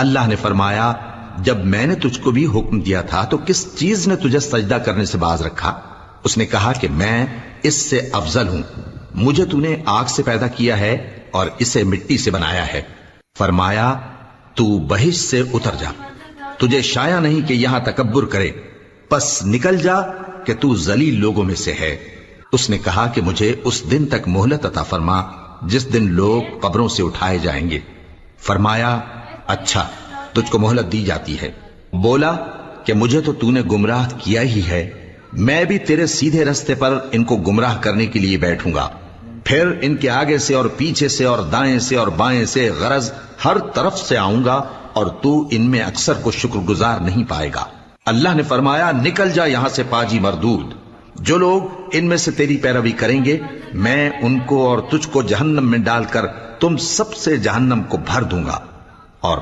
اللہ نے فرمایا جب میں نے تجھ کو بھی حکم دیا تھا تو کس چیز نے تجھے سجدہ کرنے سے باز رکھا؟ اس نے کہا کہ میں اس سے افضل ہوں، مجھے تو نے آگ سے پیدا کیا ہے اور اسے مٹی سے بنایا ہے۔ فرمایا تو بہشت سے اتر جا، تجھے شایع نہیں کہ یہاں تکبر کرے، پس نکل جا کہ تو ذلیل لوگوں میں سے ہے۔ اس نے کہا کہ مجھے اس دن تک مہلت عطا فرما جس دن لوگ قبروں سے اٹھائے جائیں گے۔ فرمایا اچھا، تجھ کو مہلت دی جاتی ہے۔ بولا کہ مجھے تو نے گمراہ کیا ہی ہے، میں بھی تیرے سیدھے رستے پر ان کو گمراہ کرنے کے لیے بیٹھوں گا، پھر ان کے آگے سے اور پیچھے سے اور دائیں سے اور بائیں سے غرض ہر طرف سے آؤں گا، اور تو ان میں اکثر کو شکر گزار نہیں پائے گا۔ اللہ نے فرمایا نکل جا یہاں سے پاجی مردود، جو لوگ ان میں سے تیری پیروی کریں گے میں ان کو اور تجھ کو جہنم میں ڈال کر تم سب سے جہنم کو بھر دوں گا۔ اور